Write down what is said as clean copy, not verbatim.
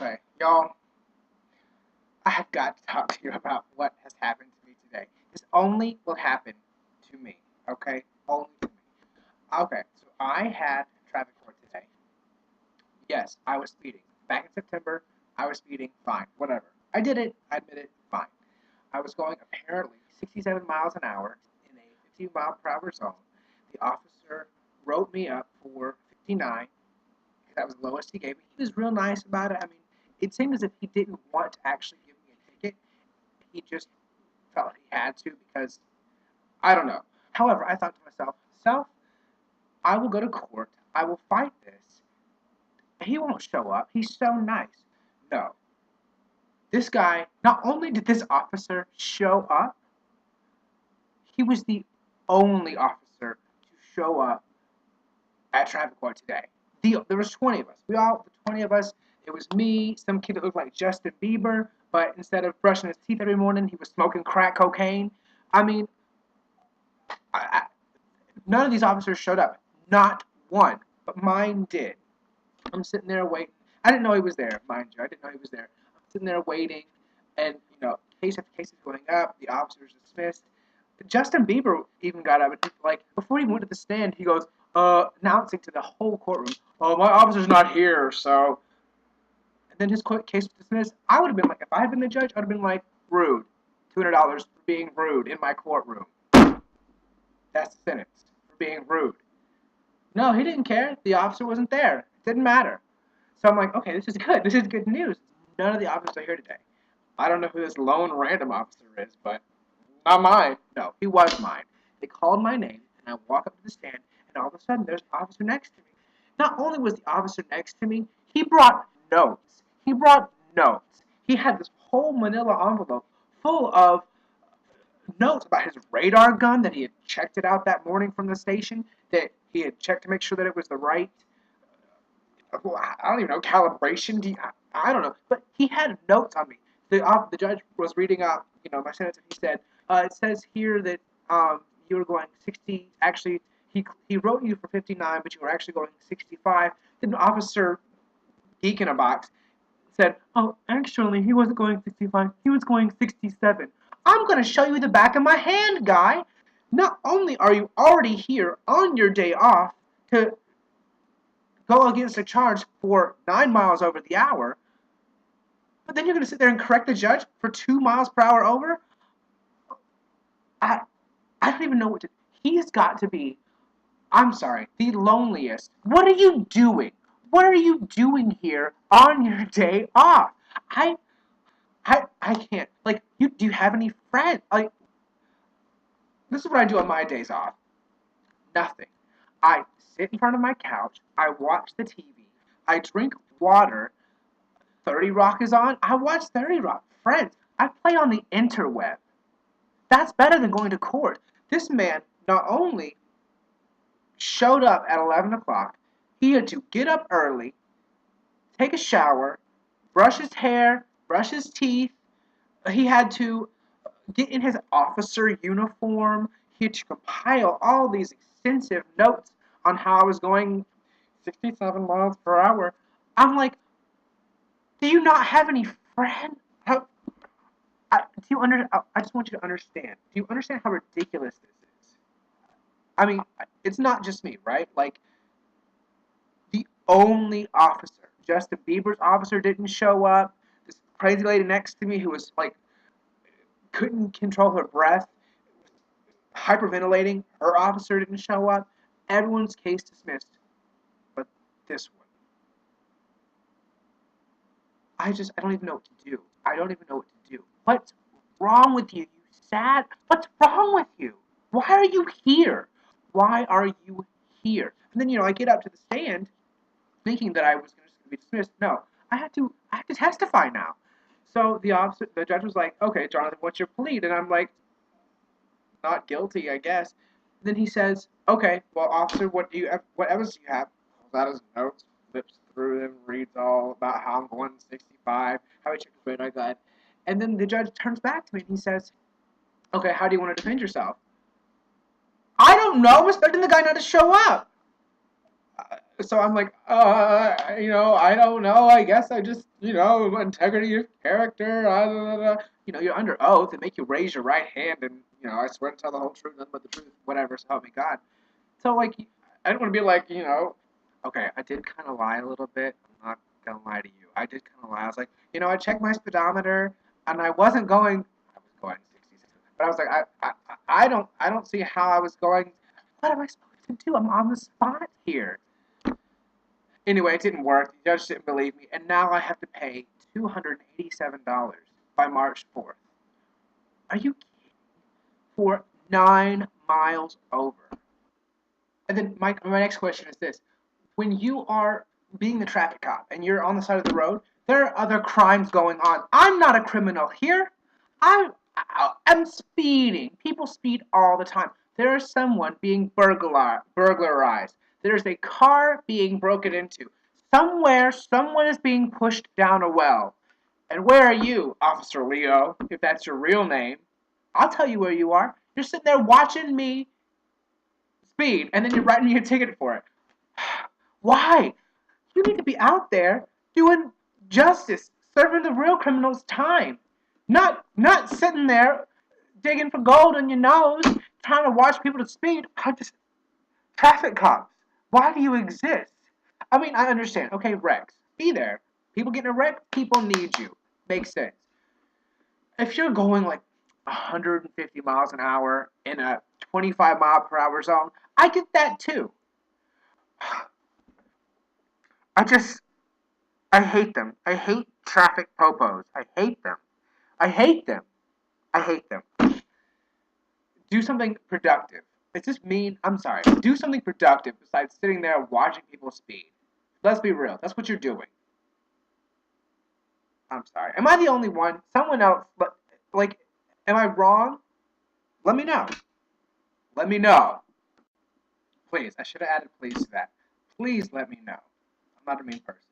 Okay, y'all, I have got to talk to you about what has happened to me today. This only will happen to me, okay? Only to me. Okay, so I had traffic court today. Yes, I was speeding. Back in September, I was speeding, fine, whatever. I did it, I admit it, fine. I was going apparently 67 miles an hour in a 50-mile-per-hour zone. The officer wrote me up for 59. That was the lowest he gave me. He was real nice about it. I mean, it seemed as if he didn't want to actually give me a ticket. He just felt he had to because I don't know. However, I thought to myself, I will go to court. I will fight this. He won't show up. He's so nice. No. This guy, not only did this officer show up, he was the only officer to show up at traffic court today. There was 20 of us. The 20 of us, it was me, some kid that looked like Justin Bieber, but instead of brushing his teeth every morning, he was smoking crack cocaine. I mean, I, none of these officers showed up. Not one. But mine did. I'm sitting there waiting. I didn't know he was there, mind you. I didn't know he was there. I'm sitting there waiting, and, case after case is going up. The officer's dismissed. Justin Bieber even got up and, before he went to the stand, he goes, announcing to the whole courtroom, "Oh, my officer's not here, so." And then his case was dismissed. I would have been like, if I had been the judge, I would have been like, rude. $200 for being rude in my courtroom. That's the sentence for being rude. No, he didn't care. The officer wasn't there. It didn't matter. So I'm like, okay, this is good. This is good news. None of the officers are here today. I don't know who this lone random officer is, but not mine. No, he was mine. They called my name, and I walk up to the stand, and all of a sudden, there's an officer next to me. Not only was the officer next to me, he brought notes. He brought notes. He had this whole manila envelope full of notes about his radar gun, that he had checked it out that morning from the station, that he had checked to make sure that it was the right, well, I don't even know, calibration. I don't know. But he had notes on me. The judge was reading out, my sentence, and he said, it says here that you were going 60. Actually, he wrote you for 59, but you were actually going 65. Then the officer, geek in a box, said, "Oh, actually, he wasn't going 65. He was going 67. I'm going to show you the back of my hand, guy. Not only are you already here on your day off to go against a charge for 9 miles over the hour, but then you're going to sit there and correct the judge for 2 miles per hour over? I, I don't even know what to. He's got to be, I'm sorry, the loneliest. What are you doing? What are you doing here on your day off? I I can't. Do you have any friends? This is what I do on my days off. Nothing. I sit in front of my couch. I watch the TV. I drink water. 30 Rock is on. I watch 30 Rock. Friends, I play on the interweb. That's better than going to court. This man not only showed up at 11 o'clock, he had to get up early, take a shower, brush his hair, brush his teeth. He had to get in his officer uniform. He had to compile all these extensive notes on how I was going 67 miles per hour. I'm like, do you not have any friends? I just want you to understand. Do you understand how ridiculous this is? I mean, it's not just me, right? The only officer, Justin Bieber's officer, didn't show up. This crazy lady next to me who was couldn't control her breath, hyperventilating, her officer didn't show up. Everyone's case dismissed, but this one. I don't even know what to do. I don't even know what to do. What's wrong with you, you sad? What's wrong with you? Why are you here? Why are you here? And then, I get up to the stand thinking that I was just going to be dismissed. No, I have to testify now. So the judge was like, "Okay, Jonathan, what's your plea?" And I'm like, "Not guilty, I guess." And then he says, "Okay, well, officer, what evidence do you have?" Pulls out his notes, flips through them, reads all about how I'm going 65, how I checked the radar gun. And then the judge turns back to me and he says, "Okay, how do you want to defend yourself?" I don't know. I'm expecting the guy not to show up. So I'm like, I don't know. I guess I just, integrity of character. You're under oath and make you raise your right hand and, I swear to tell the whole truth, nothing but the truth, whatever, so help me God. So, like, I don't want to be like, okay, I did kind of lie a little bit. I'm not going to lie to you. I did kind of lie. I was like, I checked my speedometer and I was going 66, but I was like, I don't see how I was going. What am I supposed to do? I'm on the spot here. Anyway, it didn't work. The judge didn't believe me, and now I have to pay $287 by March 4th. Are you kidding? For 9 miles over. And then my next question is this. When you are being the traffic cop and you're on the side of the road, there are other crimes going on. I'm not a criminal here. I'm speeding. People speed all the time. There is someone being burglarized. There's a car being broken into. Somewhere, someone is being pushed down a well. And where are you, Officer Leo, if that's your real name? I'll tell you where you are. You're sitting there watching me speed, and then you're writing me a ticket for it. Why? You need to be out there doing justice, serving the real criminals time. Not sitting there digging for gold in your nose, trying to watch people to speed. I just traffic cops. Why do you exist? I mean, I understand. Okay, Rex, be there. People getting a wreck, people need you. Makes sense. If you're going like 150 miles an hour in a 25-mile-per-hour zone, I get that too. I just, I hate them. I hate traffic popos. I hate them. I hate them. I hate them. Do something productive. It's just mean. I'm sorry. Do something productive besides sitting there watching people speed. Let's be real. That's what you're doing. I'm sorry. Am I the only one? Someone else, like, am I wrong? Let me know. Let me know. Please. I should have added please to that. Please let me know. I'm not a mean person.